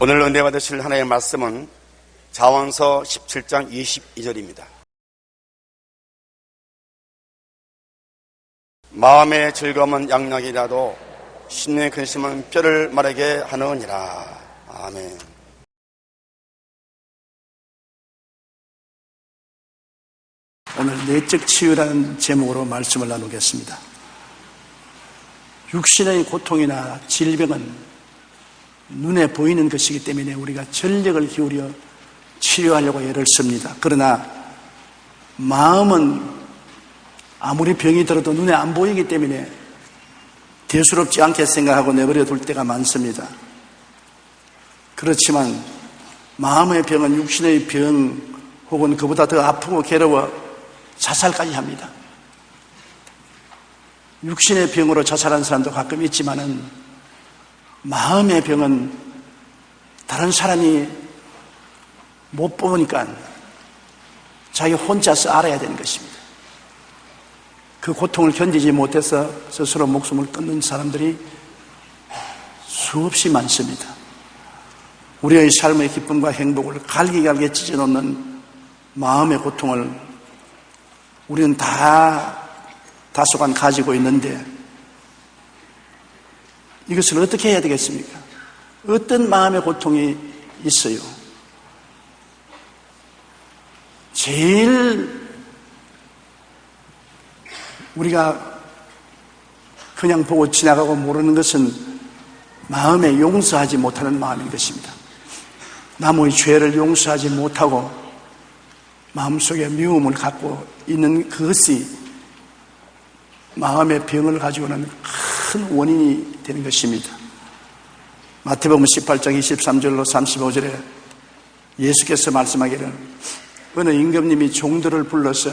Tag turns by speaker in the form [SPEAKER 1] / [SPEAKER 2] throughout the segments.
[SPEAKER 1] 오늘 은혜 받으실 하나님의 말씀은 잠언서 17장 22절입니다. 마음의 즐거움은 양락이라도 심령의 근심은 뼈를 마르게 하느니라. 아멘.
[SPEAKER 2] 오늘 내적 치유라는 제목으로 말씀을 나누겠습니다. 육신의 고통이나 질병은 눈에 보이는 것이기 때문에 우리가 전력을 기울여 치료하려고 애를 씁니다. 그러나 마음은 아무리 병이 들어도 눈에 안 보이기 때문에 대수롭지 않게 생각하고 내버려 둘 때가 많습니다. 그렇지만 마음의 병은 육신의 병 혹은 그보다 더 아프고 괴로워 자살까지 합니다. 육신의 병으로 자살한 사람도 가끔 있지만은 마음의 병은 다른 사람이 못 보니까 자기 혼자서 알아야 되는 것입니다. 그 고통을 견디지 못해서 스스로 목숨을 끊는 사람들이 수없이 많습니다. 우리의 삶의 기쁨과 행복을 갈기갈기 찢어놓는 마음의 고통을 우리는 다소간 가지고 있는데 이것을 어떻게 해야 되겠습니까? 어떤 마음의 고통이 있어요? 제일 우리가 그냥 보고 지나가고 모르는 것은 마음에 용서하지 못하는 마음인 것입니다. 남의 죄를 용서하지 못하고 마음속에 미움을 갖고 있는 그것이 마음의 병을 가지고는 큰 원인이 되는 것입니다. 마태복음 18장 23절로 35절에 예수께서 말씀하기를 어느 임금님이 종들을 불러서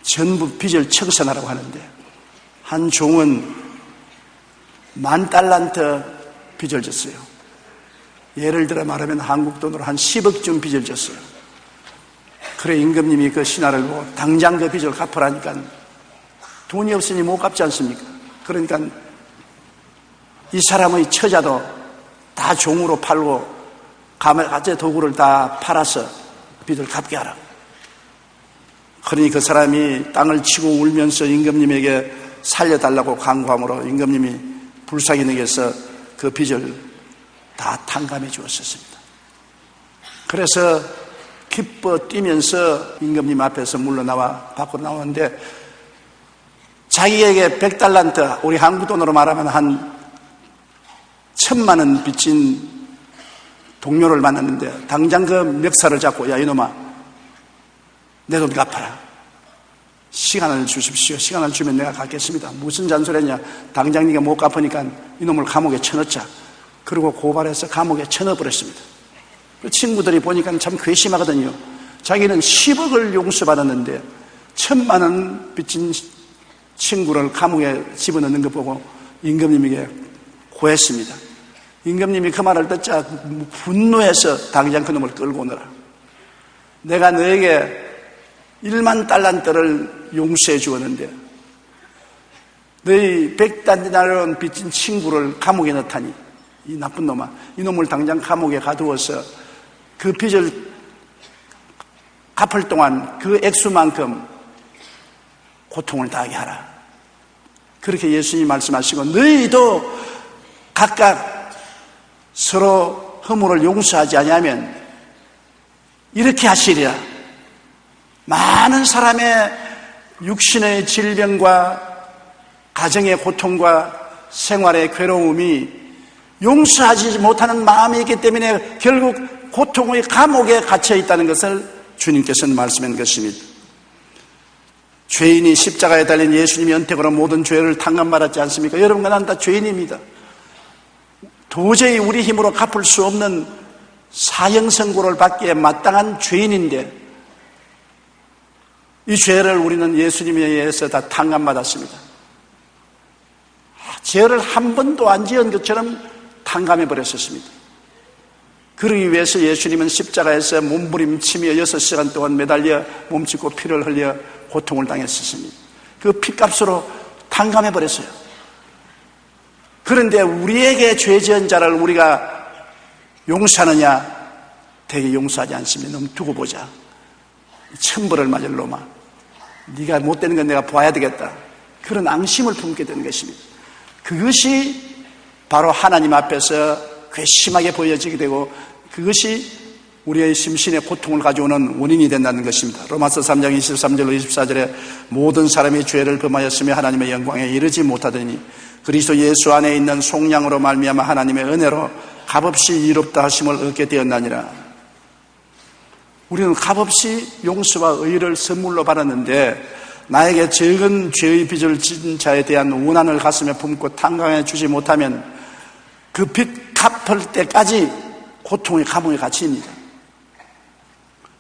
[SPEAKER 2] 전부 빚을 청산하라고 하는데 한 종은 10,000달란트 빚을 졌어요. 예를 들어 말하면 한국 돈으로 한 10억쯤 빚을 졌어요. 그래 임금님이 그 신하를 보고 당장 그 빚을 갚으라니까 돈이 없으니 못 갚지 않습니까? 그러니까 이 사람의 처자도 다 종으로 팔고 가재 도구를 다 팔아서 빚을 갚게 하라. 그러니 그 사람이 땅을 치고 울면서 임금님에게 살려달라고 간구함으로 임금님이 불쌍히 여겨서 그 빚을 다 탕감해 주었습니다. 그래서 기뻐 뛰면서 임금님 앞에서 물러나와 밖으로 나오는데 자기에게 100달란트, 우리 한국 돈으로 말하면 한 1,000만 원 빚진 동료를 만났는데 당장 그 멱살을 잡고 야 이놈아 내 돈 갚아라. 시간을 주십시오. 시간을 주면 내가 갚겠습니다. 무슨 잔소리냐. 당장 네가 못 갚으니까 이놈을 감옥에 쳐넣자. 그리고 고발해서 감옥에 쳐넣어버렸습니다. 그 친구들이 보니까 참 괘씸하거든요. 자기는 10억을 용서받았는데 1,000만 원 빚진 친구를 감옥에 집어넣는 것 보고 임금님에게 고했습니다. 임금님이 그 말을 듣자 분노해서 당장 그 놈을 끌고 오너라. 내가 너에게 10,000달란트를 용서해 주었는데 너희 100달러 빚진 친구를 감옥에 넣다니 이 나쁜 놈아, 이놈을 당장 감옥에 가두어서 그 빚을 갚을 동안 그 액수만큼 고통을 당하게 하라. 그렇게 예수님이 말씀하시고 너희도 각각 서로 허물을 용서하지 아니하면 이렇게 하시리라. 많은 사람의 육신의 질병과 가정의 고통과 생활의 괴로움이 용서하지 못하는 마음이 있기 때문에 결국 고통의 감옥에 갇혀 있다는 것을 주님께서는 말씀한 것입니다. 죄인이 십자가에 달린 예수님이 은택으로 모든 죄를 탕감받았지 않습니까? 여러분과 난 다 죄인입니다. 도저히 우리 힘으로 갚을 수 없는 사형선고를 받기에 마땅한 죄인인데 이 죄를 우리는 예수님에 의해서 다 탕감받았습니다. 죄를 한 번도 안 지은 것처럼 탕감해버렸었습니다. 그러기 위해서 예수님은 십자가에서 몸부림치며 6시간 동안 매달려 몸짓고 피를 흘려 고통을 당했었습니다. 그 피값으로 탕감해버렸어요. 그런데 우리에게 죄 지은 자를 우리가 용서하느냐? 되게 용서하지 않습니다. 너무 두고 보자. 천벌을 맞을 놈아. 네가 못되는 건 내가 봐야 되겠다. 그런 앙심을 품게 되는 것입니다. 그것이 바로 하나님 앞에서 괘씸하게 보여지게 되고 그것이 우리의 심신의 고통을 가져오는 원인이 된다는 것입니다. 로마서 3장 23절로 24절에 모든 사람이 죄를 범하였으며 하나님의 영광에 이르지 못하더니 그리스도 예수 안에 있는 속량으로 말미암아 하나님의 은혜로 값없이 의롭다 하심을 얻게 되었나니라. 우리는 값없이 용서와 의를 선물로 받았는데 나에게 적은 죄의 빚을 진 자에 대한 원한을 가슴에 품고 탕감해 주지 못하면 그 빚 갚을 때까지 고통의 감옥에 갇힙니다.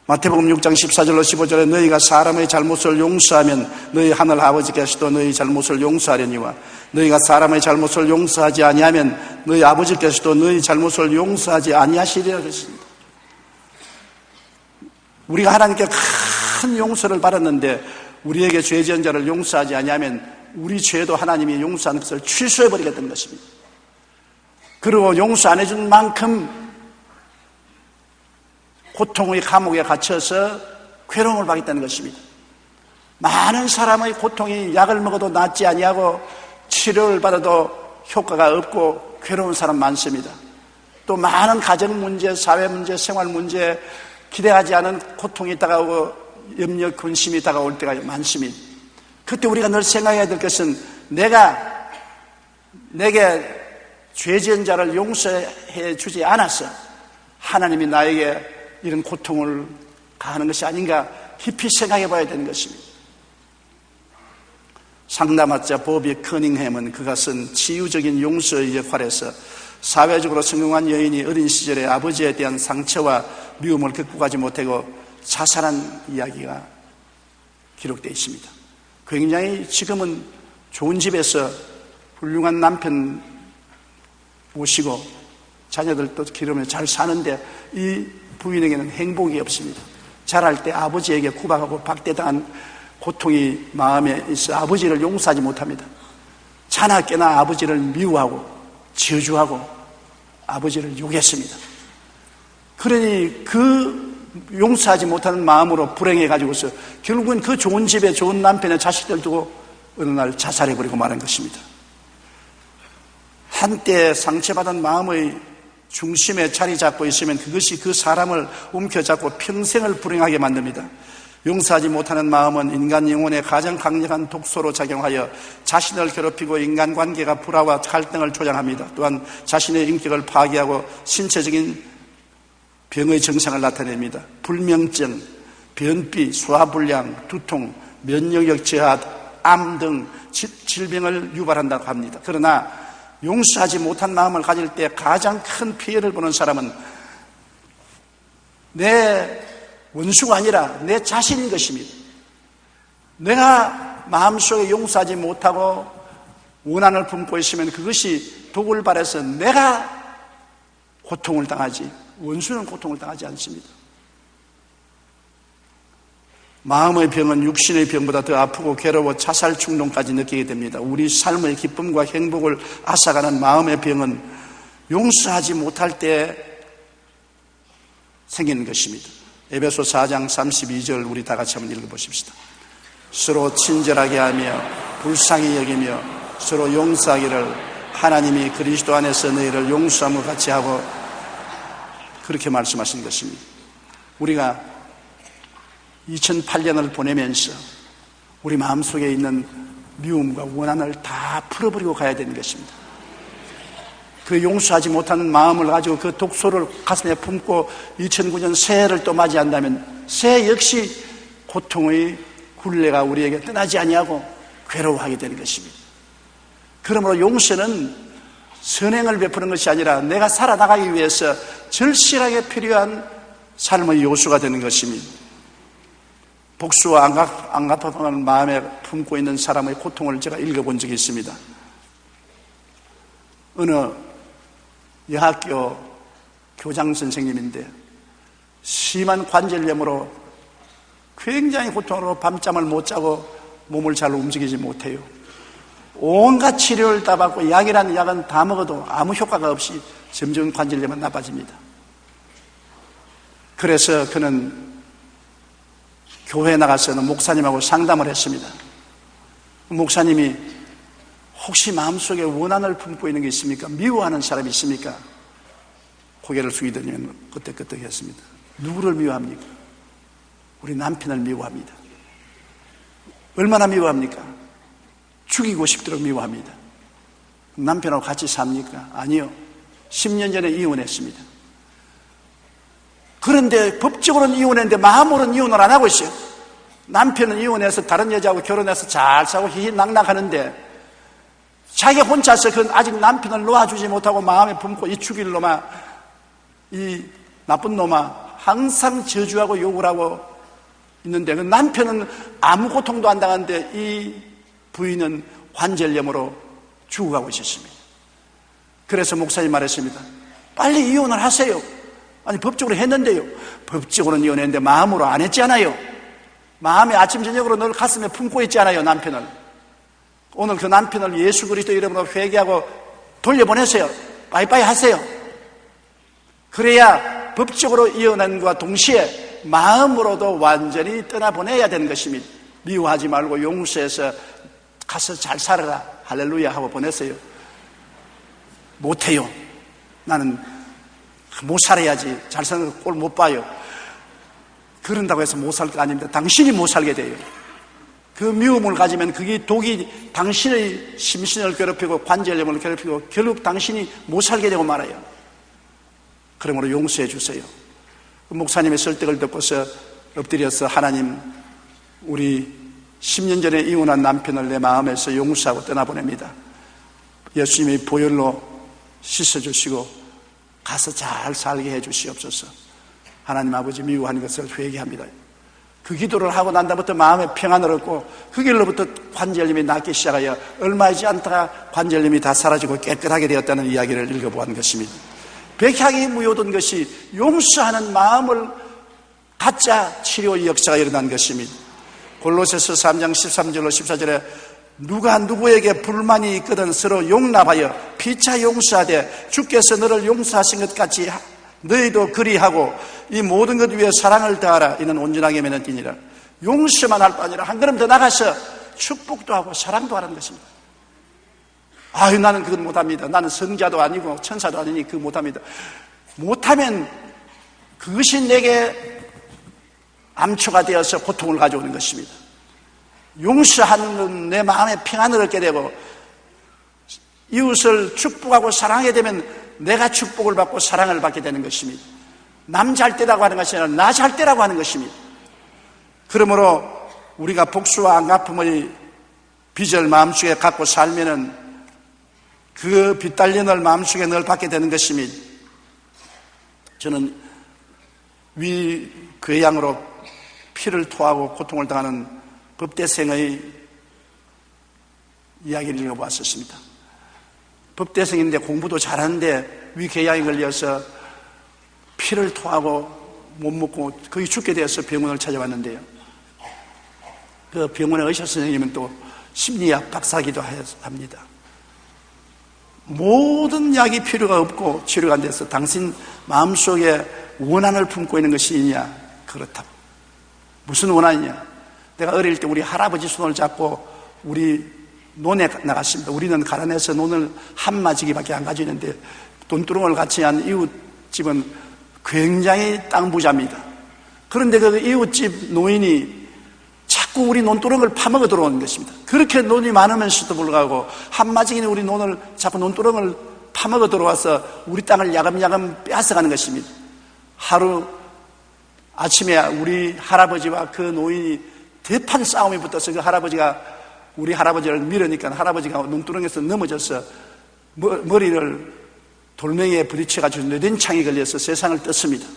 [SPEAKER 2] 마태복음 6장 14절로 15절에 너희가 사람의 잘못을 용서하면 너희 하늘 아버지께서도 너희 잘못을 용서하려니와 너희가 사람의 잘못을 용서하지 아니하면 너희 아버지께서도 너희 잘못을 용서하지 아니하시리라 그랬습니다. 우리가 하나님께 큰 용서를 받았는데 우리에게 죄 지은 자를 용서하지 아니하면 우리 죄도 하나님이 용서하는 것을 취소해버리게 된 것입니다. 그리고 용서 안 해준 만큼 고통의 감옥에 갇혀서 괴로움을 받겠다는 것입니다. 많은 사람의 고통이 약을 먹어도 낫지 아니하고 치료를 받아도 효과가 없고 괴로운 사람 많습니다. 또 많은 가정 문제, 사회 문제, 생활 문제 기대하지 않은 고통이 다가오고 염려, 근심이 다가올 때가 많습니다. 그때 우리가 늘 생각해야 될 것은 내게 죄 지은 자를 용서해 주지 않아서 하나님이 나에게 이런 고통을 가하는 것이 아닌가 깊이 생각해 봐야 되는 것입니다. 상담학자 보비 커닝햄은 그가 쓴 치유적인 용서의 역할에서 사회적으로 성공한 여인이 어린 시절에 아버지에 대한 상처와 미움을 극복하지 못하고 자살한 이야기가 기록되어 있습니다. 굉장히 지금은 좋은 집에서 훌륭한 남편 모시고 자녀들도 기르면서 잘 사는데 이 부인에게는 행복이 없습니다. 자랄 때 아버지에게 구박하고 박대당한 고통이 마음에 있어 아버지를 용서하지 못합니다. 자나깨나 아버지를 미워하고 저주하고 아버지를 욕했습니다. 그러니 그 용서하지 못하는 마음으로 불행해가지고서 결국은 그 좋은 집에 좋은 남편의 자식들 두고 어느 날 자살해버리고 말한 것입니다. 한때 상처받은 마음의 중심에 자리 잡고 있으면 그것이 그 사람을 움켜잡고 평생을 불행하게 만듭니다. 용서하지 못하는 마음은 인간 영혼에 가장 강력한 독소로 작용하여 자신을 괴롭히고 인간관계가 불화와 갈등을 조장합니다. 또한 자신의 인격을 파괴하고 신체적인 병의 증상을 나타냅니다. 불면증, 변비, 소화불량, 두통, 면역력 저하, 암 등 질병을 유발한다고 합니다. 그러나 용서하지 못한 마음을 가질 때 가장 큰 피해를 보는 사람은 내 원수가 아니라 내 자신인 것입니다. 내가 마음속에 용서하지 못하고 원한을 품고 있으면 그것이 독을 발해서 내가 고통을 당하지 원수는 고통을 당하지 않습니다. 마음의 병은 육신의 병보다 더 아프고 괴로워 자살 충동까지 느끼게 됩니다. 우리 삶의 기쁨과 행복을 앗아가는 마음의 병은 용서하지 못할 때 생기는 것입니다. 에베소 4장 32절 우리 다 같이 한번 읽어보십시다. 서로 친절하게 하며 불쌍히 여기며 서로 용서하기를 하나님이 그리스도 안에서 너희를 용서함과 같이 하고 그렇게 말씀하신 것입니다. 우리가 2008년을 보내면서 우리 마음속에 있는 미움과 원한을 다 풀어버리고 가야 되는 것입니다. 그 용서하지 못하는 마음을 가지고 그 독소를 가슴에 품고 2009년 새해를 또 맞이한다면 새해 역시 고통의 굴레가 우리에게 떠나지 아니하고 괴로워하게 되는 것입니다. 그러므로 용서는 선행을 베푸는 것이 아니라 내가 살아나가기 위해서 절실하게 필요한 삶의 요소가 되는 것입니다. 복수와 안갚아하는 마음에 품고 있는 사람의 고통을 제가 읽어본 적이 있습니다. 어느 여학교 교장 선생님인데 심한 관절염으로 굉장히 고통으로 밤잠을 못 자고 몸을 잘 움직이지 못해요. 온갖 치료를 다 받고 약이라는 약은 다 먹어도 아무 효과가 없이 점점 관절염은 나빠집니다. 그래서 그는 교회에 나가서는 목사님하고 상담을 했습니다. 목사님이 혹시 마음속에 원한을 품고 있는 게 있습니까? 미워하는 사람이 있습니까? 고개를 숙이더니 끄떡끄떡 했습니다. 누구를 미워합니까? 우리 남편을 미워합니다. 얼마나 미워합니까? 죽이고 싶도록 미워합니다. 남편하고 같이 삽니까? 아니요. 10년 전에 이혼했습니다. 그런데 법적으로는 이혼했는데 마음으로는 이혼을 안 하고 있어요. 남편은 이혼해서 다른 여자하고 결혼해서 잘 살고 희희낙낙하는데 자기 혼자서 그 아직 남편을 놓아주지 못하고 마음에 품고 이 죽일 놈아, 이 나쁜 놈아 항상 저주하고 욕을 하고 있는데 그 남편은 아무 고통도 안 당하는데 이 부인은 관절염으로 죽어가고 있었습니다. 그래서 목사님 말했습니다. 빨리 이혼을 하세요. 아니 법적으로 했는데요. 법적으로는 이혼했는데 마음으로 안 했잖아요. 마음에 아침 저녁으로 늘 가슴에 품고 있잖아요. 남편을. 오늘 그 남편을 예수 그리스도 이름으로 회개하고 돌려보내세요. 빠이빠이 하세요. 그래야 법적으로 이혼한과 동시에 마음으로도 완전히 떠나보내야 되는 것입니다. 미워하지 말고 용서해서 가서 잘 살아라 할렐루야 하고 보내세요. 못해요. 나는 못 살아야지. 잘 사는 꼴 못 봐요. 그런다고 해서 못 살 거 아닙니다. 당신이 못 살게 돼요. 그 미움을 가지면 그게 독이 당신의 심신을 괴롭히고 관절염을 괴롭히고 결국 당신이 못 살게 되고 말아요. 그러므로 용서해 주세요. 목사님의 설득을 듣고서 엎드려서 하나님, 우리 10년 전에 이혼한 남편을 내 마음에서 용서하고 떠나보냅니다. 예수님이 보혈로 씻어주시고 가서 잘 살게 해 주시옵소서. 하나님 아버지, 미워하는 것을 회개합니다. 그 기도를 하고 난 다음부터 마음에 평안을 얻고 그 길로부터 관절염이 낫기 시작하여 얼마이지 않다가 관절염이 다 사라지고 깨끗하게 되었다는 이야기를 읽어보았는 것입니다. 백향이 무효된 것이 용서하는 마음을 갖자 치료의 역사가 일어난 것입니다. 골로새서 3장 13절로 14절에 누가 누구에게 불만이 있거든 서로 용납하여 피차 용서하되 주께서 너를 용서하신 것 같이 너희도 그리하고 이 모든 것 위에 사랑을 더하라. 이는 온전하게 맺는 띠니라. 용서만 할 뿐 아니라 한 걸음 더 나가서 축복도 하고 사랑도 하라는 것입니다. 아유, 나는 그건 못합니다. 나는 성자도 아니고 천사도 아니니 그거 못합니다. 못하면 그것이 내게 암초가 되어서 고통을 가져오는 것입니다. 용서하는 건 내 마음에 평안을 얻게 되고 이웃을 축복하고 사랑하게 되면 내가 축복을 받고 사랑을 받게 되는 것입니다. 남 잘 때라고 하는 것이 아니라 나 잘 때라고 하는 것입니다. 그러므로 우리가 복수와 안갚음의 빚을 마음속에 갖고 살면은 그 빚달련을 마음속에 늘 받게 되는 것입니다. 저는 위 괴양으로 피를 토하고 고통을 당하는 법대생의 이야기를 읽어보았습니다. 법대생인데 공부도 잘하는데 위궤양에 걸려서 피를 토하고 못 먹고 거의 죽게 되어서 병원을 찾아왔는데요. 그 병원의 의사 선생님은 또 심리학 박사기도 합니다. 모든 약이 필요가 없고 치료가 안 돼서 당신 마음속에 원한을 품고 있는 것이 있냐? 그렇다고. 무슨 원한이냐? 내가 어릴 때 우리 할아버지 손을 잡고 우리 논에 나갔습니다. 우리는 가난해서 논을 한 마지기밖에 안 가지고 있는데 돈두렁을 같이 한 이웃집은 굉장히 땅 부자입니다. 그런데 그 이웃집 노인이 자꾸 우리 논두렁을 파먹어 들어오는 것입니다. 그렇게 논이 많으면서도 불구하고 한 마지기는 우리 논을 자꾸 논두렁을 파먹어 들어와서 우리 땅을 야금야금 빼앗아가는 것입니다. 하루 아침에 우리 할아버지와 그 노인이 대판 싸움이 붙어서 그 할아버지가 우리 할아버지를 밀으니까 할아버지가 논두렁에서 넘어져서 머리를 돌멩이에 부딪혀가지고 뇌된창이 걸려서 세상을 떴습니다.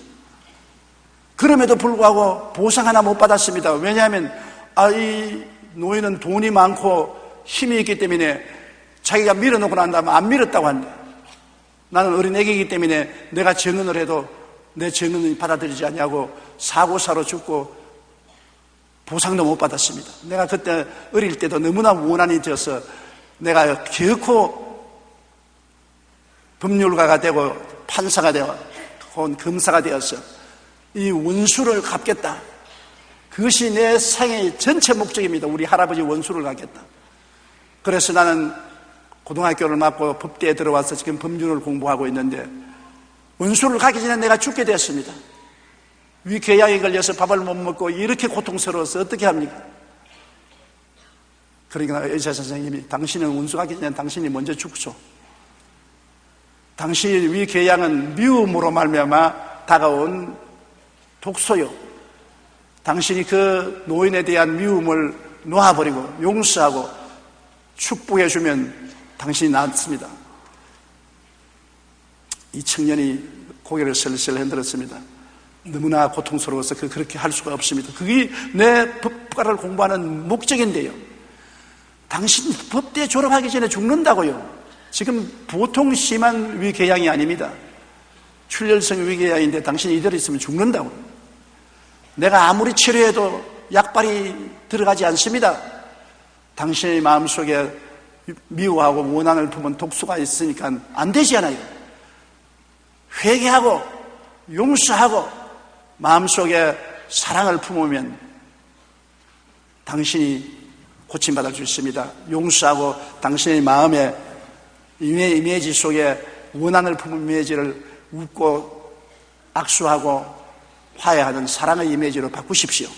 [SPEAKER 2] 그럼에도 불구하고 보상 하나 못 받았습니다. 왜냐하면 이 노인은 돈이 많고 힘이 있기 때문에 자기가 밀어놓고 난 다음에 안 밀었다고 한다. 나는 어린애기이기 때문에 내가 정언을 해도 내 정언이 받아들이지 않냐고 사고사로 죽고 보상도 못 받았습니다. 내가 그때 어릴 때도 너무나 원한이 되어서 내가 결코 법률가가 되고 판사가 되고 검사가 되어서 이 원수를 갚겠다. 그것이 내 생의 전체 목적입니다. 우리 할아버지 원수를 갚겠다. 그래서 나는 고등학교를 마치고 법대에 들어와서 지금 법률을 공부하고 있는데 원수를 갚기 전에 내가 죽게 되었습니다. 위궤양에 걸려서 밥을 못 먹고 이렇게 고통스러워서 어떻게 합니까? 그러니까 의사 선생님이 당신은 원수 갚기 전에 당신이 먼저 죽소. 당신의 위궤양은 미움으로 말미암아 다가온 독소요. 당신이 그 노인에 대한 미움을 놓아버리고 용서하고 축복해주면 당신이 낫습니다. 이 청년이 고개를 슬슬 흔들었습니다. 너무나 고통스러워서 그렇게 할 수가 없습니다. 그게 내 법과를 공부하는 목적인데요. 당신 법대 졸업하기 전에 죽는다고요. 지금 보통 심한 위궤양이 아닙니다. 출혈성 위궤양인데 당신이 이대로 있으면 죽는다고요. 내가 아무리 치료해도 약발이 들어가지 않습니다. 당신의 마음속에 미워하고 원한을 품은 독소가 있으니까 안 되지 않아요. 회개하고 용서하고 마음속에 사랑을 품으면 당신이 고침받을 수 있습니다. 용서하고 당신의 마음에 이미지 속에 원한을 품은 이미지를 웃고 악수하고 화해하는 사랑의 이미지로 바꾸십시오.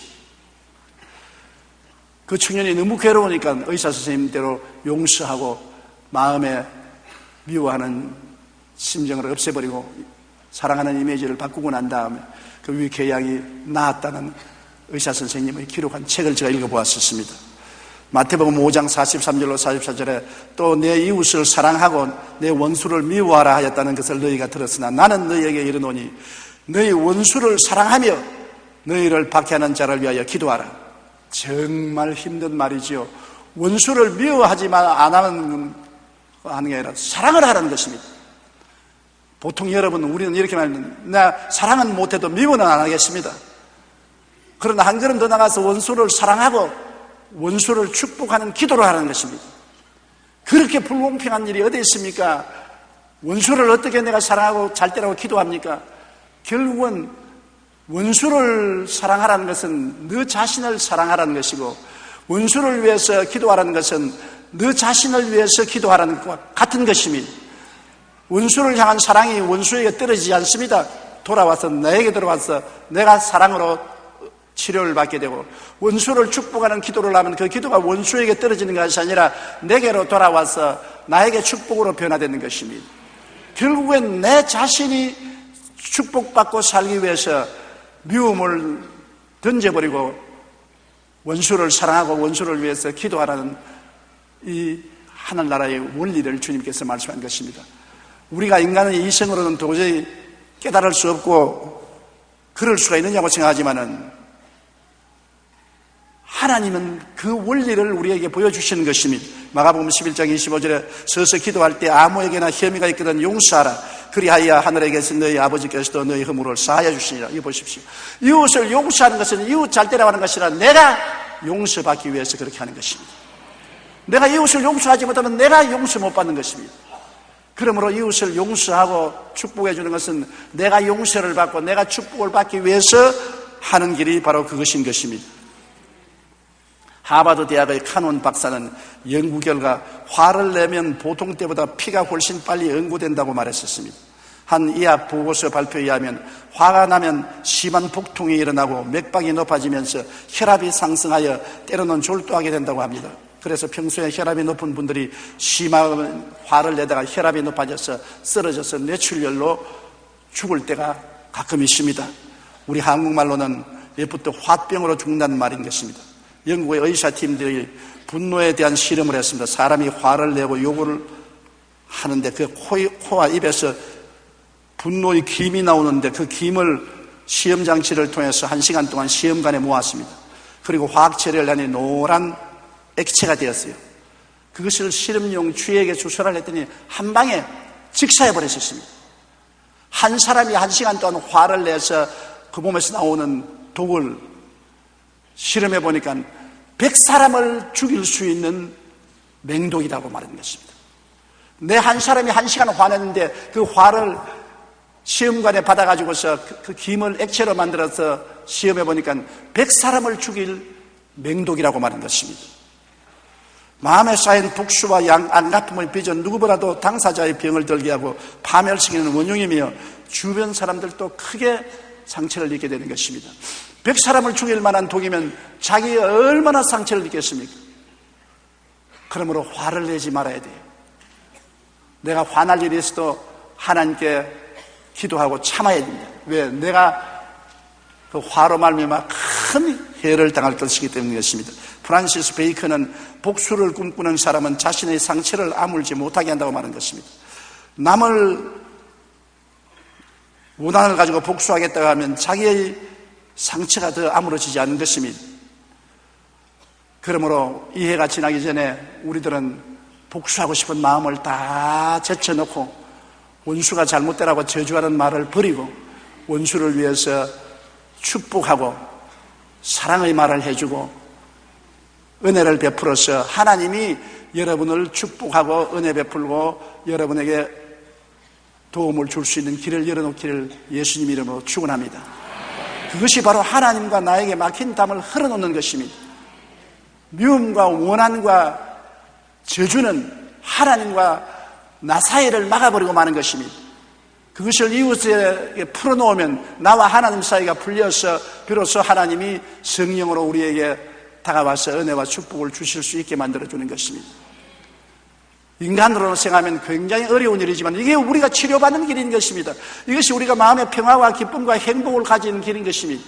[SPEAKER 2] 그 청년이 너무 괴로우니까 의사 선생님대로 용서하고 마음에 미워하는 심정을 없애버리고 사랑하는 이미지를 바꾸고 난 다음에 그 위궤양이 나았다는 의사 선생님의 기록한 책을 제가 읽어보았었습니다. 마태복음 5장 43절로 44절에 또 내 이웃을 사랑하고 내 원수를 미워하라 하였다는 것을 너희가 들었으나 나는 너희에게 이르노니 너희 원수를 사랑하며 너희를 박해하는 자를 위하여 기도하라. 정말 힘든 말이지요. 원수를 미워하지만 안 하는 게 아니라 사랑을 하라는 것입니다. 보통 우리는 이렇게 말합니다. 나 사랑은 못해도 미워는 안 하겠습니다. 그러나 한 걸음 더 나가서 원수를 사랑하고 원수를 축복하는 기도를 하는 것입니다. 그렇게 불공평한 일이 어디 있습니까? 원수를 어떻게 내가 사랑하고 잘 되라고 기도합니까? 결국은 원수를 사랑하라는 것은 너 자신을 사랑하라는 것이고 원수를 위해서 기도하라는 것은 너 자신을 위해서 기도하라는 것과 같은 것입니다. 원수를 향한 사랑이 원수에게 떨어지지 않습니다. 돌아와서 나에게 들어와서 내가 사랑으로 치료를 받게 되고 원수를 축복하는 기도를 하면 그 기도가 원수에게 떨어지는 것이 아니라 내게로 돌아와서 나에게 축복으로 변화되는 것입니다. 결국엔 내 자신이 축복받고 살기 위해서 미움을 던져버리고 원수를 사랑하고 원수를 위해서 기도하라는 이 하늘나라의 원리를 주님께서 말씀한 것입니다. 우리가 인간의 이성으로는 도저히 깨달을 수 없고 그럴 수가 있느냐고 생각하지만은 하나님은 그 원리를 우리에게 보여주시는 것입니다. 마가복음 11장 25절에 서서 기도할 때 아무에게나 혐의가 있거든 용서하라. 그리하여 하늘에 계신 너희 아버지께서도 너희 허물을 사하여 주시니라. 이거 보십시오. 이웃을 용서하는 것은 이웃 잘 되라고 하는 것이 아니라 내가 용서받기 위해서 그렇게 하는 것입니다. 내가 이웃을 용서하지 못하면 내가 용서 못 받는 것입니다. 그러므로 이웃을 용서하고 축복해 주는 것은 내가 용서를 받고 내가 축복을 받기 위해서 하는 길이 바로 그것인 것입니다. 하버드 대학의 카논 박사는 연구 결과 화를 내면 보통 때보다 피가 훨씬 빨리 응고된다고 말했었습니다. 한 의학 보고서 발표에 의하면 화가 나면 심한 복통이 일어나고 맥박이 높아지면서 혈압이 상승하여 때로는 졸도하게 된다고 합니다. 그래서 평소에 혈압이 높은 분들이 심한 화를 내다가 혈압이 높아져서 쓰러져서 뇌출혈로 죽을 때가 가끔 있습니다. 우리 한국말로는 예부터 화병으로 죽는다는 말인 것입니다. 영국의 의사팀들이 분노에 대한 실험을 했습니다. 사람이 화를 내고 욕을 하는데 그 코와 입에서 분노의 김이 나오는데 그 김을 시험장치를 통해서 1시간 동안 시험관에 모았습니다. 그리고 화학 처리를 하니 노란 액체가 되었어요. 그것을 실험용 쥐에게 주사를 했더니 한 방에 직사해버렸습니다. 한 사람이 1시간 동안 화를 내서 그 몸에서 나오는 독을 실험해 보니까 100사람을 죽일 수 있는 맹독이라고 말하는 것입니다. 내 한 사람이 1시간 화냈는데 그 화를 시험관에 받아가지고서 그 김을 액체로 만들어서 시험해 보니까 100사람을 죽일 맹독이라고 말한 것입니다. 마음에 쌓인 복수와 안갚음의 빚은 누구보다도 당사자의 병을 들게 하고 파멸시키는 원흉이며 주변 사람들도 크게 상처를 입게 되는 것입니다. 100사람을 죽일 만한 독이면 자기가 얼마나 상처를 입겠습니까? 그러므로 화를 내지 말아야 돼요. 내가 화날 일이 있어도 하나님께 기도하고 참아야 됩니다. 왜? 내가 그 화로 말미암아 큰 해를 당할 것이기 때문이었습니다. 프란시스 베이컨은 복수를 꿈꾸는 사람은 자신의 상처를 아물지 못하게 한다고 말한 것입니다. 남을 원한을 가지고 복수하겠다고 하면 자기의 상처가 더 아물어지지 않는 것입니다. 그러므로 이 해가 지나기 전에 우리들은 복수하고 싶은 마음을 다 제쳐놓고 원수가 잘못되라고 저주하는 말을 버리고 원수를 위해서 축복하고 사랑의 말을 해주고 은혜를 베풀어서 하나님이 여러분을 축복하고 은혜 베풀고 여러분에게 도움을 줄 수 있는 길을 열어놓기를 예수님 이름으로 축원합니다. 그것이 바로 하나님과 나에게 막힌 담을 흘러놓는 것입니다. 미움과 원한과 저주는 하나님과 나 사이를 막아버리고 마는 것입니다. 그것을 이웃에게 풀어놓으면 나와 하나님 사이가 풀려서 비로소 하나님이 성령으로 우리에게 다가와서 은혜와 축복을 주실 수 있게 만들어주는 것입니다. 인간으로 생각하면 굉장히 어려운 일이지만 이게 우리가 치료받는 길인 것입니다. 이것이 우리가 마음의 평화와 기쁨과 행복을 가지는 길인 것입니다.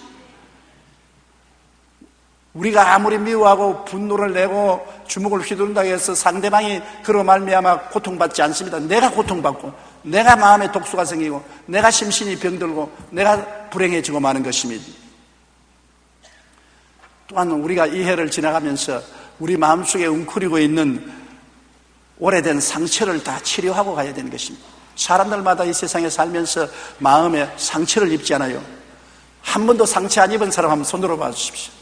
[SPEAKER 2] 우리가 아무리 미워하고 분노를 내고 주먹을 휘두른다고 해서 상대방이 그로 말미암아 고통받지 않습니다. 내가 고통받고 내가 마음에 독소가 생기고 내가 심신이 병들고 내가 불행해지고 마는 것입니다. 또한 우리가 이 해를 지나가면서 우리 마음속에 웅크리고 있는 오래된 상처를 다 치료하고 가야 되는 것입니다. 사람들마다 이 세상에 살면서 마음에 상처를 입지 않아요. 한 번도 상처 안 입은 사람 한번 손들어 봐 주십시오.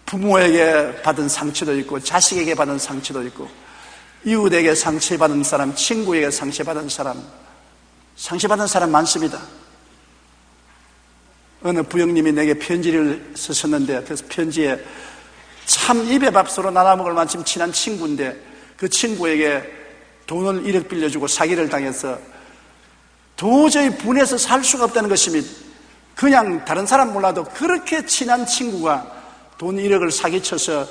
[SPEAKER 2] 부모에게 받은 상처도 있고 자식에게 받은 상처도 있고 이웃에게 상처받은 사람, 친구에게 상처받은 사람 많습니다. 어느 부형님이 내게 편지를 쓰셨는데 그 편지에 참 입에 밥으로 나눠 먹을 만큼 친한 친구인데 그 친구에게 돈을 1억 빌려주고 사기를 당해서 도저히 분해서 살 수가 없다는 것입니다. 그냥 다른 사람 몰라도 그렇게 친한 친구가 돈 1억을 사기쳐서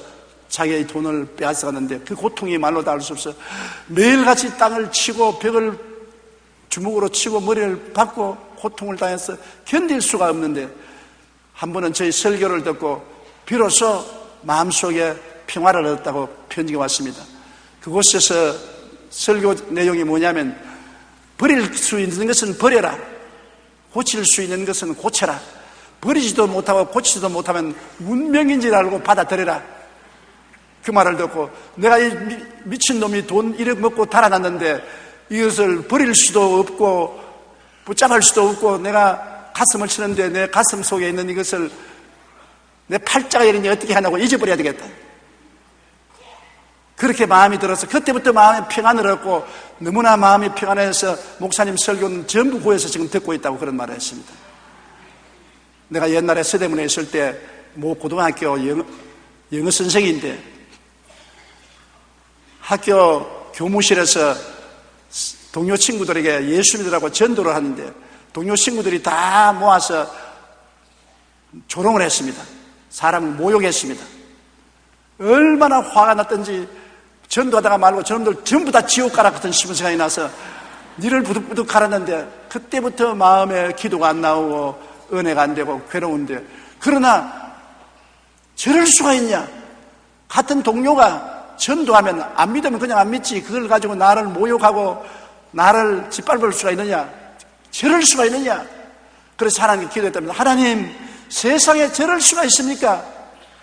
[SPEAKER 2] 자기의 돈을 빼앗아갔는데 그 고통이 말로 다 알 수 없어 매일같이 땅을 치고 벽을 주먹으로 치고 머리를 박고 고통을 당해서 견딜 수가 없는데 한 번은 저희 설교를 듣고 비로소 마음속에 평화를 얻었다고 편지가 왔습니다. 그곳에서 설교 내용이 뭐냐면 버릴 수 있는 것은 버려라, 고칠 수 있는 것은 고쳐라, 버리지도 못하고 고치지도 못하면 운명인 줄 알고 받아들여라. 그 말을 듣고 내가 이 미친놈이 돈 1억 먹고 달아났는데 이것을 버릴 수도 없고 붙잡을 수도 없고 내가 가슴을 치는데 내 가슴 속에 있는 이것을 내 팔자가 이러니 어떻게 하냐고 잊어버려야 되겠다. 그렇게 마음이 들어서 그때부터 마음에 평안을 얻고 너무나 마음이 평안해서 목사님 설교는 전부 구해서 지금 듣고 있다고 그런 말을 했습니다. 내가 옛날에 서대문에 있을 때 모 고등학교 영어 선생인데 학교 교무실에서 동료 친구들에게 예수 믿으라고 전도를 하는데 동료 친구들이 다 모아서 조롱을 했습니다. 사람을 모욕했습니다. 얼마나 화가 났던지 전도하다가 말고 저놈들 전부 다 지옥 가라 같은 싶은 생각이 나서 니를 부득부득 갈았는데 그때부터 마음에 기도가 안 나오고 은혜가 안 되고 괴로운데 그러나 저럴 수가 있냐? 같은 동료가 전도하면 안 믿으면 그냥 안 믿지 그걸 가지고 나를 모욕하고 나를 짓밟을 수가 있느냐? 저럴 수가 있느냐? 그래서 하나님께 기도했답니다. 하나님, 세상에 저럴 수가 있습니까?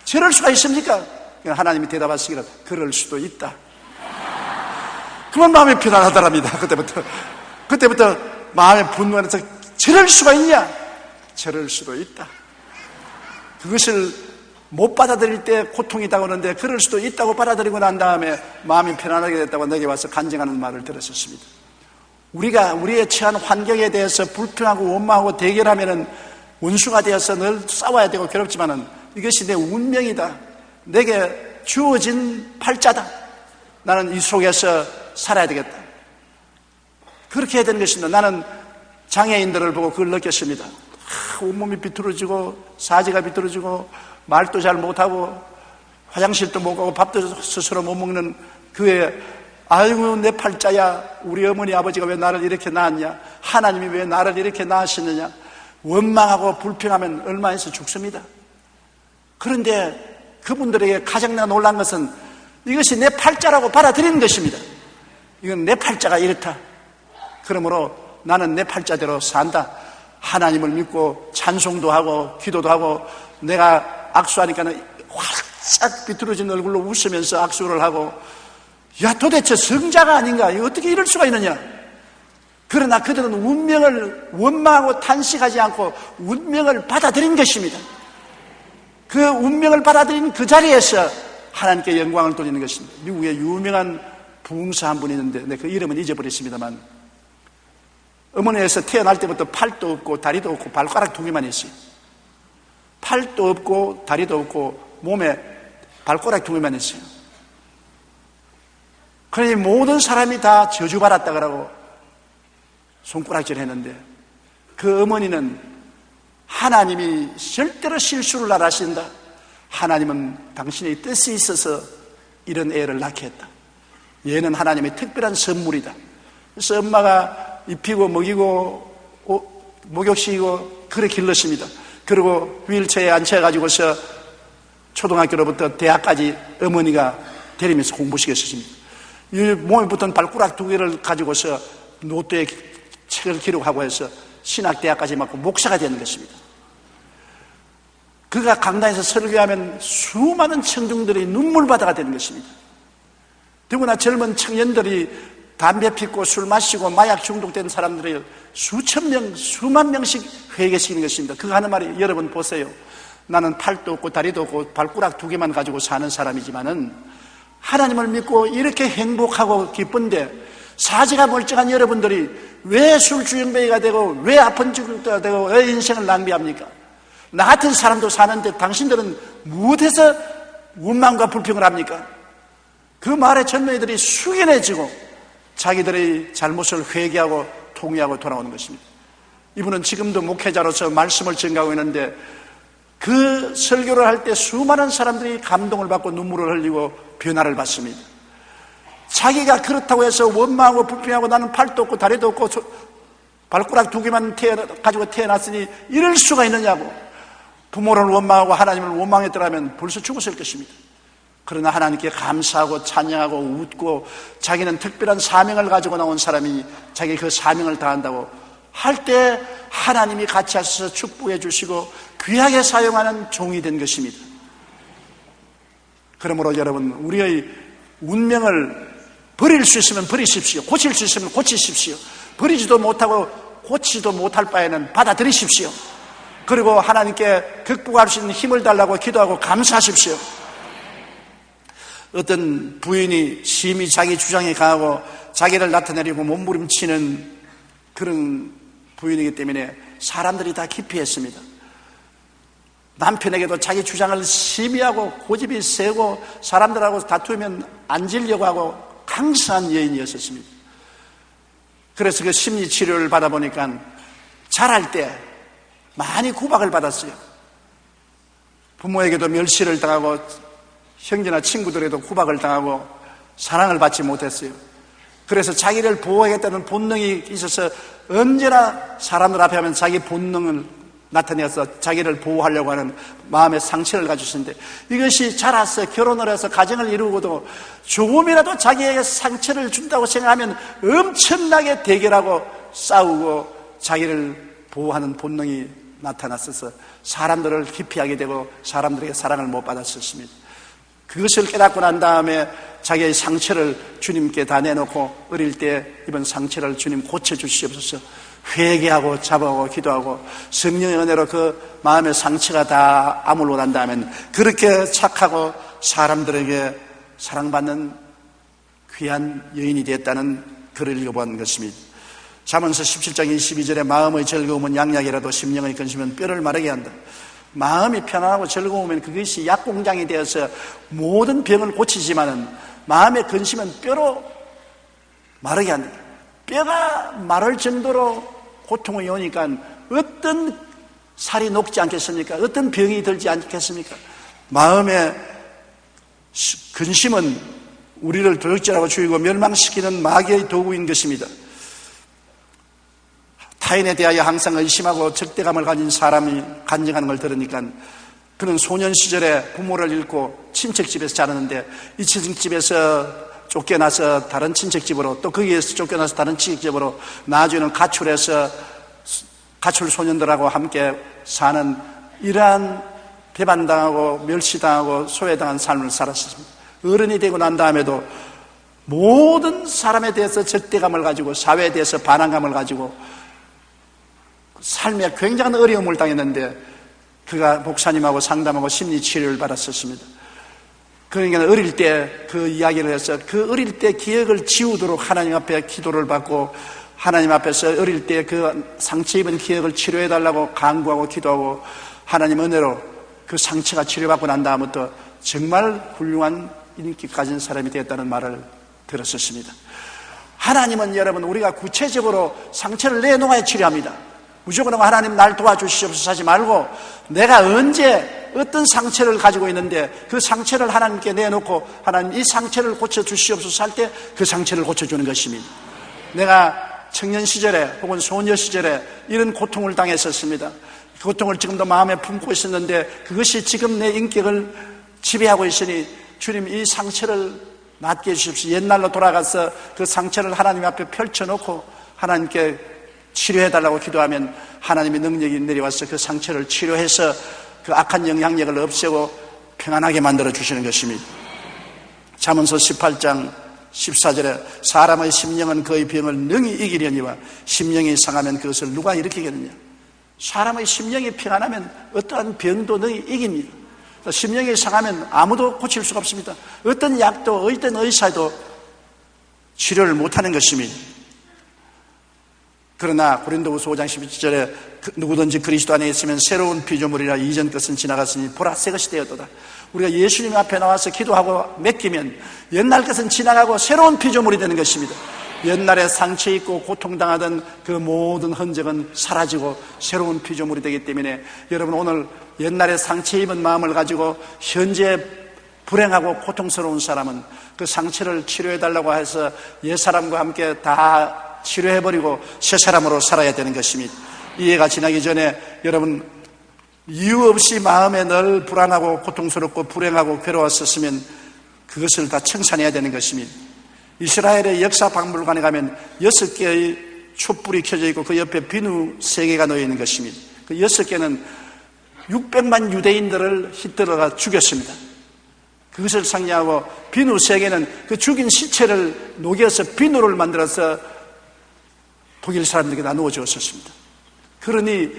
[SPEAKER 2] 저럴 수가 있습니까? 하나님이 대답하시기를 그럴 수도 있다. 그만 마음이 편안하더랍니다. 그때부터 마음의 분노에서 저럴 수가 있냐? 저럴 수도 있다. 그것을 못 받아들일 때 고통이 다가오는데 그럴 수도 있다고 받아들이고 난 다음에 마음이 편안하게 됐다고 내게 와서 간증하는 말을 들었었습니다. 우리가 우리의 처한 환경에 대해서 불평하고 원망하고 대결하면은 원수가 되어서 늘 싸워야 되고 괴롭지만은 이것이 내 운명이다. 내게 주어진 팔자다. 나는 이 속에서 살아야 되겠다. 그렇게 해야 되는 것입니다. 나는 장애인들을 보고 그걸 느꼈습니다. 온몸이 비뚤어지고 사지가 비뚤어지고 말도 잘 못하고 화장실도 못 가고 밥도 스스로 못 먹는 그의 아이고 내 팔자야. 우리 어머니 아버지가 왜 나를 이렇게 낳았냐. 하나님이 왜 나를 이렇게 낳으시느냐. 원망하고 불평하면 얼마에서 죽습니다. 그런데 그분들에게 가장 내가 놀란 것은 이것이 내 팔자라고 받아들이는 것입니다. 이건 내 팔자가 이렇다. 그러므로 나는 내 팔자대로 산다. 하나님을 믿고 찬송도 하고 기도도 하고 내가 악수하니까는 활짝 비뚤어진 얼굴로 웃으면서 악수를 하고 야 도대체 성자가 아닌가? 어떻게 이럴 수가 있느냐? 그러나 그들은 운명을 원망하고 탄식하지 않고 운명을 받아들인 것입니다. 그 운명을 받아들인 그 자리에서 하나님께 영광을 돌리는 것입니다. 미국에 유명한 부흥사 한 분이 있는데 그 이름은 잊어버렸습니다만 어머니에서 태어날 때부터 팔도 없고 다리도 없고 발가락 2개만 있어요. 팔도 없고 다리도 없고 몸에 발가락 2개만 있어요. 그러니 모든 사람이 다 저주받았다 그러고 손가락질 했는데 그 어머니는 하나님이 절대로 실수를 안 하신다. 하나님은 당신의 뜻이 있어서 이런 애를 낳게 했다. 얘는 하나님의 특별한 선물이다. 그래서 엄마가 입히고 먹이고 목욕시키고 그래 길렀습니다. 그리고 휠체어에 앉혀가지고서 초등학교로부터 대학까지 어머니가 데리면서 공부시켰습니다. 이 몸에 붙은 발가락 2개를 가지고서 노트에 책을 기록하고 해서 신학대학까지 맞고 목사가 되는 것입니다. 그가 강단에서 설교하면 수많은 청중들이 눈물바다가 되는 것입니다. 더구나 젊은 청년들이 담배 피고 술 마시고 마약 중독된 사람들을 수천 명, 수만 명씩 회개시키는 것입니다. 그가 하는 말이 여러분 보세요. 나는 팔도 없고 다리도 없고 발가락 2개만 가지고 사는 사람이지만은 하나님을 믿고 이렇게 행복하고 기쁜데 사지가 멀쩡한 여러분들이 왜 술주정뱅이가 되고 왜 아픈 죽가 되고 왜 인생을 낭비합니까? 나 같은 사람도 사는데 당신들은 무엇해서 원망과 불평을 합니까? 그 말에 젊은이들이 숙연해지고 자기들의 잘못을 회개하고 통회하고 돌아오는 것입니다. 이분은 지금도 목회자로서 말씀을 전가하고 있는데 그 설교를 할 때 수많은 사람들이 감동을 받고 눈물을 흘리고 변화를 받습니다. 자기가 그렇다고 해서 원망하고 불평하고 나는 팔도 없고 다리도 없고 발가락 2개만 가지고 태어났으니 이럴 수가 있느냐고 부모를 원망하고 하나님을 원망했더라면 벌써 죽었을 것입니다. 그러나 하나님께 감사하고 찬양하고 웃고 자기는 특별한 사명을 가지고 나온 사람이 자기 그 사명을 다한다고 할 때 하나님이 같이 하셔서 축복해 주시고 귀하게 사용하는 종이 된 것입니다. 그러므로 여러분 우리의 운명을 버릴 수 있으면 버리십시오. 고칠 수 있으면 고치십시오. 버리지도 못하고 고치지도 못할 바에는 받아들이십시오. 그리고 하나님께 극복할 수 있는 힘을 달라고 기도하고 감사하십시오. 어떤 부인이 심히 자기 주장에 강하고 자기를 나타내려고 몸부림치는 그런 부인이기 때문에 사람들이 다 기피했습니다. 남편에게도 자기 주장을 심히 하고 고집이 세고 사람들하고 다투면 앉으려고 하고 강성한 여인이었습니다. 그래서 그 심리치료를 받아보니까 자랄 때 많이 구박을 받았어요. 부모에게도 멸시를 당하고 형제나 친구들에도 구박을 당하고 사랑을 받지 못했어요. 그래서 자기를 보호하겠다는 본능이 있어서 언제나 사람들 앞에 하면 자기 본능을 나타내서 자기를 보호하려고 하는 마음의 상처를 가지셨는데 이것이 자라서 결혼을 해서 가정을 이루고도 조금이라도 자기에게 상처를 준다고 생각하면 엄청나게 대결하고 싸우고 자기를 보호하는 본능이 나타났어서 사람들을 기피하게 되고 사람들에게 사랑을 못 받았었습니다. 그것을 깨닫고 난 다음에 자기의 상처를 주님께 다 내놓고 어릴 때 입은 상처를 주님 고쳐주시옵소서 회개하고 잡아오고 기도하고 성령의 은혜로 그 마음의 상처가 다 아물고 난 다음에 그렇게 착하고 사람들에게 사랑받는 귀한 여인이 되었다는 글을 읽어본 것입니다. 잠언서 17장 22절에 마음의 즐거움은 양약이라도 심령의 근심은 뼈를 마르게 한다. 마음이 편안하고 즐거우면 그것이 약공장이 되어서 모든 병을 고치지만은 마음의 근심은 뼈로 마르게 한다. 뼈가 마를 정도로 고통이 오니까 어떤 살이 녹지 않겠습니까? 어떤 병이 들지 않겠습니까? 마음의 근심은 우리를 도적질하고 죽이고 멸망시키는 마귀의 도구인 것입니다. 타인에 대하여 항상 의심하고 적대감을 가진 사람이 간증하는 걸 들으니까 그는 소년 시절에 부모를 잃고 친척집에서 자랐는데 이 친척집에서 쫓겨나서 다른 친척집으로 또 거기에서 쫓겨나서 다른 친척집으로 나중에는 가출해서 가출 소년들하고 함께 사는 이러한 배반당하고 멸시당하고 소외당한 삶을 살았습니다. 어른이 되고 난 다음에도 모든 사람에 대해서 적대감을 가지고 사회에 대해서 반항감을 가지고 삶에 굉장한 어려움을 당했는데 그가 목사님하고 상담하고 심리치료를 받았었습니다. 그러니까 어릴 때 그 이야기를 해서 그 어릴 때 기억을 지우도록 하나님 앞에 기도를 받고 하나님 앞에서 어릴 때 그 상처 입은 기억을 치료해달라고 간구하고 기도하고 하나님 은혜로 그 상처가 치료받고 난 다음부터 정말 훌륭한 인기 가진 사람이 되었다는 말을 들었었습니다. 하나님은 여러분 우리가 구체적으로 상처를 내놓아야 치료합니다. 무조건 하나님 날 도와주시옵소서 하지 말고 내가 언제 어떤 상처를 가지고 있는데 그 상처를 하나님께 내놓고 하나님 이 상처를 고쳐주시옵소서 할 때 그 상처를 고쳐주는 것입니다. 내가 청년 시절에 혹은 소녀 시절에 이런 고통을 당했었습니다. 그 고통을 지금도 마음에 품고 있었는데 그것이 지금 내 인격을 지배하고 있으니 주님 이 상처를 낫게 해주십시오. 옛날로 돌아가서 그 상처를 하나님 앞에 펼쳐놓고 하나님께 치료해달라고 기도하면 하나님의 능력이 내려와서 그 상처를 치료해서 그 악한 영향력을 없애고 평안하게 만들어 주시는 것입니다. 잠언서 18장 14절에 사람의 심령은 그의 병을 능히 이기려니와 심령이 상하면 그것을 누가 일으키겠느냐. 사람의 심령이 평안하면 어떠한 병도 능히 이깁니다. 심령이 상하면 아무도 고칠 수가 없습니다. 어떤 약도 어떤 의사도 치료를 못하는 것입니다. 그러나 고린도후서 5장 12절에 누구든지 그리스도 안에 있으면 새로운 피조물이라 이전 것은 지나갔으니 보라 새 것이 되었도다. 우리가 예수님 앞에 나와서 기도하고 맡기면 옛날 것은 지나가고 새로운 피조물이 되는 것입니다. 옛날에 상처 있고 고통당하던 그 모든 흔적은 사라지고 새로운 피조물이 되기 때문에 여러분 오늘 옛날에 상처 입은 마음을 가지고 현재 불행하고 고통스러운 사람은 그 상처를 치료해달라고 해서 옛사람과 함께 다 치료해버리고 새 사람으로 살아야 되는 것입니다. 이해가 지나기 전에 여러분 이유 없이 마음에 늘 불안하고 고통스럽고 불행하고 괴로웠었으면 그것을 다 청산해야 되는 것입니다. 이스라엘의 역사 박물관에 가면 6개의 촛불이 켜져 있고 그 옆에 비누 3개가 놓여 있는 것입니다. 그 6개는 600만 유대인들을 히틀러가 죽였습니다. 그것을 상징하고 비누 3개는 그 죽인 시체를 녹여서 비누를 만들어서 독일 사람들에게 나누어 주었습니다. 그러니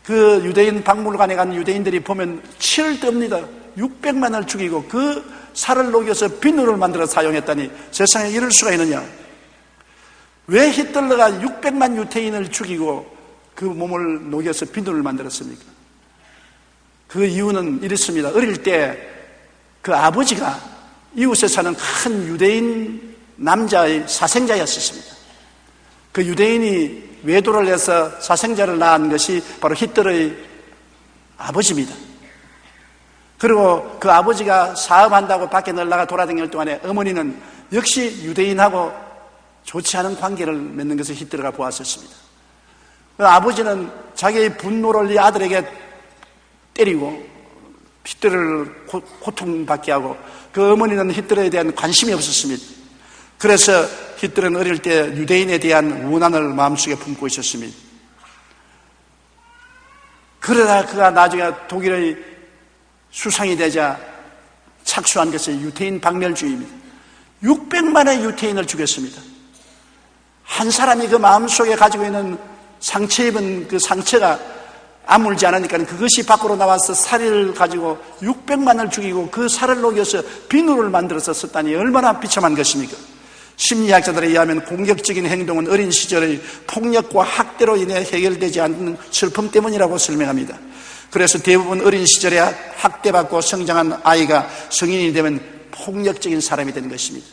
[SPEAKER 2] 그 유대인 박물관에 간 유대인들이 보면 치를 떱니다. 600만을 죽이고 그 살을 녹여서 비누를 만들어 사용했다니 세상에 이럴 수가 있느냐. 왜 히틀러가 600만 유태인을 죽이고 그 몸을 녹여서 비누를 만들었습니까? 그 이유는 이렇습니다. 어릴 때 그 아버지가 이웃에 사는 큰 유대인 남자의 사생자였습니다. 그 유대인이 외도를 해서 사생자를 낳은 것이 바로 히틀러의 아버지입니다. 그리고 그 아버지가 사업한다고 밖에 나가 돌아다닐 동안에 어머니는 역시 유대인하고 좋지 않은 관계를 맺는 것을 히틀러가 보았었습니다. 그 아버지는 자기의 분노를 이 아들에게 때리고 히틀러를 고통받게 하고 그 어머니는 히틀러에 대한 관심이 없었습니다. 그래서 히틀러는 어릴 때 유대인에 대한 원한을 마음속에 품고 있었습니다. 그러다 그가 나중에 독일의 수상이 되자 착수한 것이 유태인 박멸주의입니다. 600만의 유태인을 죽였습니다. 한 사람이 그 마음속에 가지고 있는 상처 입은 그 상처가 아물지 않으니까 그것이 밖으로 나와서 살을 가지고 600만을 죽이고 그 살을 녹여서 비누를 만들어서 썼다니 얼마나 비참한 것입니까? 심리학자들에 의하면 공격적인 행동은 어린 시절의 폭력과 학대로 인해 해결되지 않는 슬픔 때문이라고 설명합니다. 그래서 대부분 어린 시절에 학대받고 성장한 아이가 성인이 되면 폭력적인 사람이 되는 것입니다.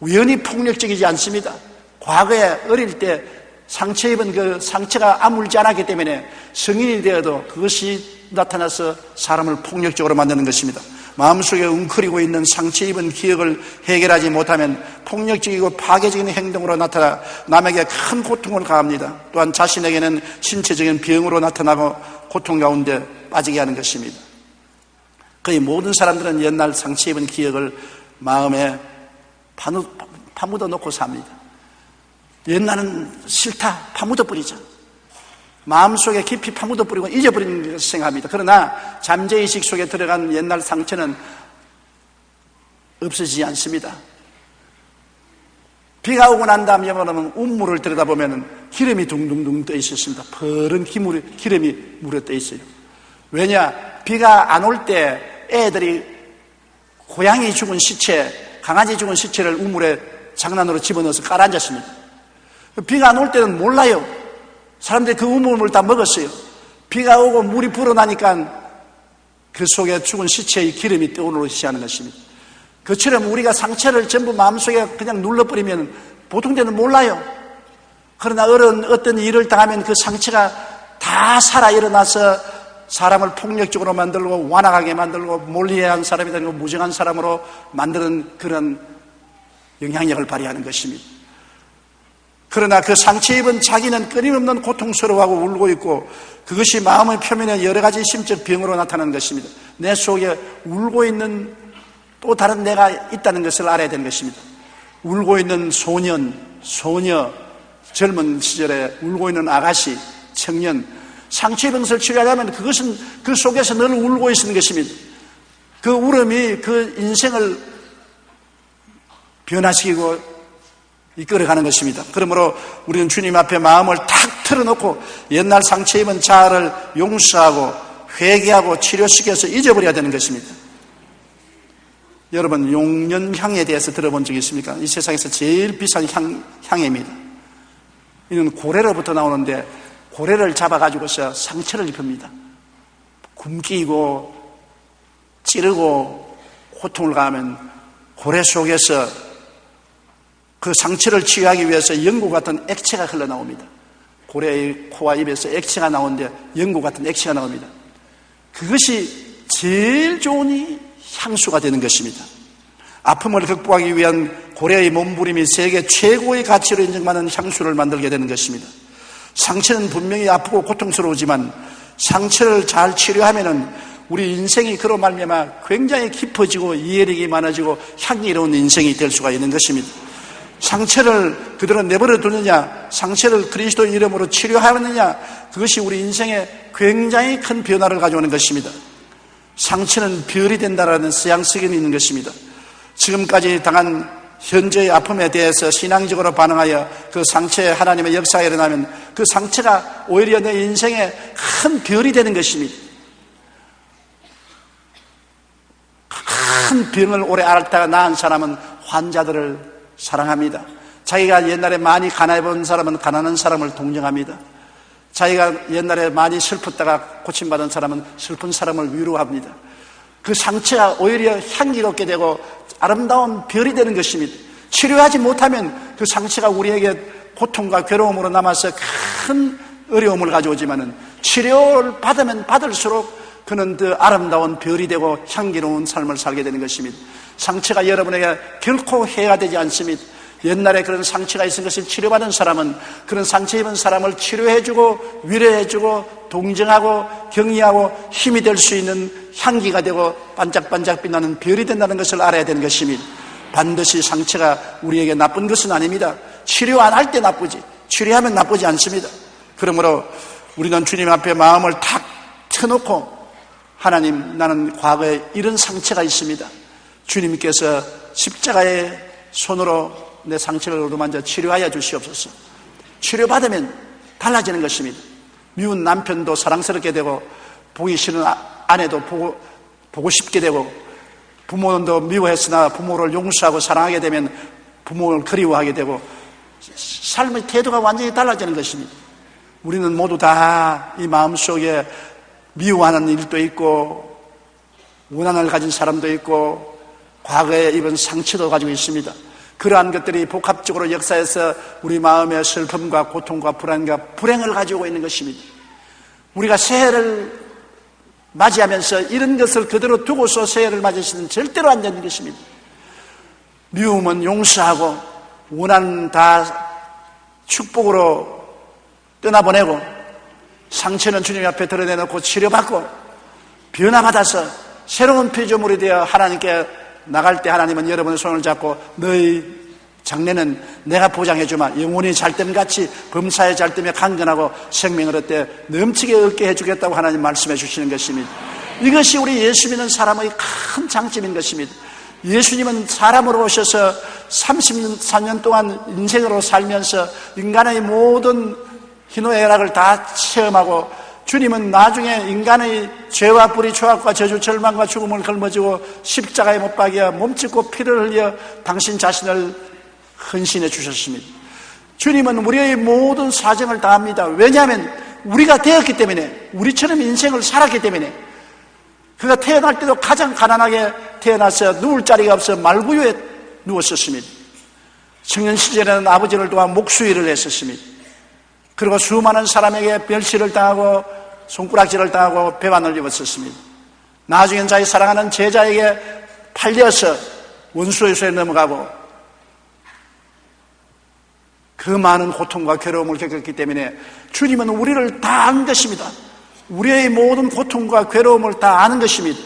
[SPEAKER 2] 우연히 폭력적이지 않습니다. 과거에 어릴 때 상처 입은 그 상처가 아물지 않았기 때문에 성인이 되어도 그것이 나타나서 사람을 폭력적으로 만드는 것입니다. 마음속에 웅크리고 있는 상처 입은 기억을 해결하지 못하면 폭력적이고 파괴적인 행동으로 나타나 남에게 큰 고통을 가합니다. 또한 자신에게는 신체적인 병으로 나타나고 고통 가운데 빠지게 하는 것입니다. 거의 모든 사람들은 옛날 상처 입은 기억을 마음에 파묻어 놓고 삽니다. 옛날은 싫다, 파묻어 버리자. 마음속에 깊이 파묻어 버리고 잊어버리는 것을 생각합니다. 그러나 잠재의식 속에 들어간 옛날 상처는 없어지지 않습니다. 비가 오고 난 다음에 운물을 들여다보면 기름이 둥둥둥 떠 있었습니다. 푸른 기름이 물에 떠 있어요. 왜냐? 비가 안 올 때 애들이 고양이 죽은 시체, 강아지 죽은 시체를 우물에 장난으로 집어넣어서 깔아앉았습니다. 비가 안 올 때는 몰라요. 사람들이 그 우물을 다 먹었어요. 비가 오고 물이 불어나니까 그 속에 죽은 시체의 기름이 떠오르기 시작하는 것입니다. 그처럼 우리가 상처를 전부 마음속에 그냥 눌러버리면 보통 때는 몰라요. 그러나 어떤 일을 당하면 그 상처가 다 살아 일어나서 사람을 폭력적으로 만들고 완악하게 만들고 몰리한 사람이 되고 무정한 사람으로 만드는 그런 영향력을 발휘하는 것입니다. 그러나 그 상처 입은 자기는 끊임없는 고통스러워하고 울고 있고 그것이 마음의 표면에 여러 가지 심적 병으로 나타나는 것입니다. 내 속에 울고 있는 또 다른 내가 있다는 것을 알아야 되는 것입니다. 울고 있는 소년, 소녀, 젊은 시절에 울고 있는 아가씨, 청년, 상처 입은 것을 치료하려면 그것은 그 속에서 늘 울고 있는 것입니다. 그 울음이 그 인생을 변화시키고 이끌어가는 것입니다. 그러므로 우리는 주님 앞에 마음을 탁 틀어놓고 옛날 상처 입은 자아를 용서하고 회개하고 치료시켜서 잊어버려야 되는 것입니다. 여러분, 용년향에 대해서 들어본 적이 있습니까? 이 세상에서 제일 비싼 향입니다. 이는 고래로부터 나오는데 고래를 잡아가지고서 상처를 입힙니다. 굶기고 찌르고 고통을 가하면 고래 속에서 그 상처를 치유하기 위해서 연고 같은 액체가 흘러나옵니다. 고래의 코와 입에서 액체가 나오는데 연고 같은 액체가 나옵니다. 그것이 제일 좋은 향수가 되는 것입니다. 아픔을 극복하기 위한 고래의 몸부림이 세계 최고의 가치로 인정받는 향수를 만들게 되는 것입니다. 상처는 분명히 아프고 고통스러우지만 상처를 잘 치료하면은 우리 인생이 그로 말미암아 굉장히 깊어지고 이해력이 많아지고 향기로운 인생이 될 수가 있는 것입니다. 상처를 그대로 내버려 두느냐, 상처를 그리스도 이름으로 치료하느냐, 그것이 우리 인생에 굉장히 큰 변화를 가져오는 것입니다. 상처는 별이 된다라는 서양석이 있는 것입니다. 지금까지 당한 현재의 아픔에 대해서 신앙적으로 반응하여 그 상처에 하나님의 역사가 일어나면 그 상처가 오히려 내 인생에 큰 별이 되는 것입니다. 큰 병을 오래 앓다가 나은 사람은 환자들을 사랑합니다. 자기가 옛날에 많이 가난해 본 사람은 가난한 사람을 동정합니다. 자기가 옛날에 많이 슬펐다가 고침받은 사람은 슬픈 사람을 위로합니다. 그 상처가 오히려 향기롭게 되고 아름다운 별이 되는 것입니다. 치료하지 못하면 그 상처가 우리에게 고통과 괴로움으로 남아서 큰 어려움을 가져오지만은 치료를 받으면 받을수록 그는 더 아름다운 별이 되고 향기로운 삶을 살게 되는 것입니다. 상처가 여러분에게 결코 해가 되지 않습니다. 옛날에 그런 상처가 있은 것을 치료받은 사람은 그런 상처 입은 사람을 치료해주고 위로해주고 동정하고 격려하고 힘이 될 수 있는 향기가 되고 반짝반짝 빛나는 별이 된다는 것을 알아야 되는 것입니다. 반드시 상처가 우리에게 나쁜 것은 아닙니다. 치료 안 할 때 나쁘지, 치료하면 나쁘지 않습니다. 그러므로 우리는 주님 앞에 마음을 탁 쳐놓고 하나님, 나는 과거에 이런 상처가 있습니다. 주님께서 십자가의 손으로 내 상처를 어루만져 치료하여 주시옵소서. 치료받으면 달라지는 것입니다. 미운 남편도 사랑스럽게 되고 보기 싫은 아내도 보고 싶게 되고 부모도 미워했으나 부모를 용서하고 사랑하게 되면 부모를 그리워하게 되고 삶의 태도가 완전히 달라지는 것입니다. 우리는 모두 다 이 마음속에 미워하는 일도 있고 원한을 가진 사람도 있고 과거에 입은 상처도 가지고 있습니다. 그러한 것들이 복합적으로 역사에서 우리 마음의 슬픔과 고통과 불안과 불행을 가지고 있는 것입니다. 우리가 새해를 맞이하면서 이런 것을 그대로 두고서 새해를 맞이하시는 절대로 안 되는 것입니다. 미움은 용서하고 원한은 다 축복으로 떠나보내고 상처는 주님 앞에 드러내놓고 치료받고 변화받아서 새로운 피조물이 되어 하나님께 나갈 때 하나님은 여러분의 손을 잡고 너희 장래는 내가 보장해주마 영원히 잘됨같이 범사에 잘됨에 강건하고 생명을 얻되 넘치게 얻게 해주겠다고 하나님 말씀해 주시는 것입니다. 이것이 우리 예수 믿는 사람의 큰 장점인 것입니다. 예수님은 사람으로 오셔서 34년 동안 인생으로 살면서 인간의 모든 희노애락을 다 체험하고 주님은 나중에 인간의 죄와 불의 죄악과 저주 절망과 죽음을 걸머지고 십자가에 못 박여 몸짓고 피를 흘려 당신 자신을 헌신해 주셨습니다. 주님은 우리의 모든 사정을 다 압니다. 왜냐하면 우리가 되었기 때문에 우리처럼 인생을 살았기 때문에 그가 태어날 때도 가장 가난하게 태어나서 누울 자리가 없어 말구유에 누웠었습니다. 청년 시절에는 아버지를 도와 목수일을 했었습니다. 그리고 수많은 사람에게 별시를 당하고 손가락질을 당하고 배반을 입었었습니다. 나중엔 자기 사랑하는 제자에게 팔려서 원수의 손에 넘어가고 그 많은 고통과 괴로움을 겪었기 때문에 주님은 우리를 다 아는 것입니다. 우리의 모든 고통과 괴로움을 다 아는 것입니다.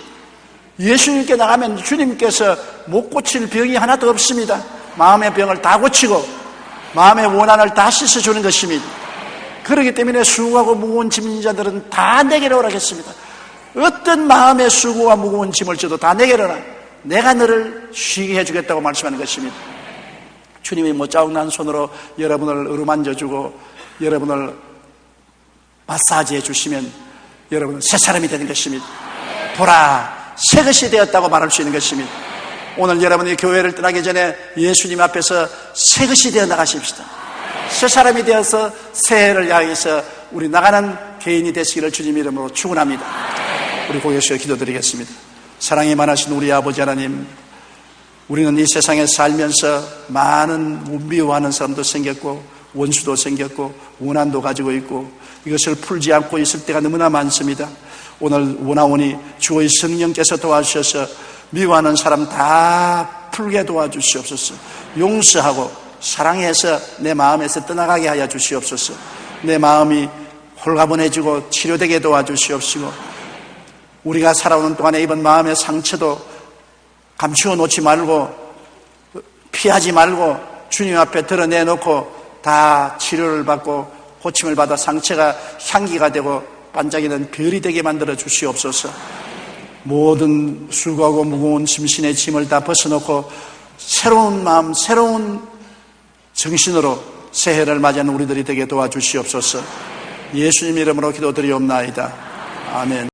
[SPEAKER 2] 예수님께 나가면 주님께서 못 고칠 병이 하나도 없습니다. 마음의 병을 다 고치고 마음의 원한을 다 씻어주는 것입니다. 그렇기 때문에 수고하고 무거운 짐진 자들은 다 내게로 오라겠습니다. 어떤 마음의 수고와 무거운 짐을 져도 다 내게로 오라. 내가 너를 쉬게 해주겠다고 말씀하는 것입니다. 주님이 못자국난 손으로 여러분을 어루만져주고 여러분을 마사지해 주시면 여러분은 새 사람이 되는 것입니다. 보라, 새 것이 되었다고 말할 수 있는 것입니다. 오늘 여러분이 교회를 떠나기 전에 예수님 앞에서 새 것이 되어 나가십시다. 새 사람이 되어서 새해를 향해서 우리 나가는 개인이 되시기를 주님 이름으로 축원합니다. 우리 고개 숙여 기도드리겠습니다. 사랑이 많으신 우리 아버지 하나님, 우리는 이 세상에 살면서 많은 미워하는 사람도 생겼고 원수도 생겼고 원한도 가지고 있고 이것을 풀지 않고 있을 때가 너무나 많습니다. 오늘 원하오니 주의 성령께서 도와주셔서 미워하는 사람 다 풀게 도와주시옵소서. 용서하고 사랑해서 내 마음에서 떠나가게 하여 주시옵소서. 내 마음이 홀가분해지고 치료되게 도와주시옵시고 우리가 살아오는 동안에 입은 마음의 상처도 감추어 놓지 말고 피하지 말고 주님 앞에 드러내놓고 다 치료를 받고 고침을 받아 상처가 향기가 되고 반짝이는 별이 되게 만들어 주시옵소서. 모든 수고하고 무거운 심신의 짐을 다 벗어놓고 새로운 마음, 새로운 정신으로 새해를 맞이하는 우리들이 되게 도와주시옵소서. 예수님 이름으로 기도드리옵나이다. 아멘.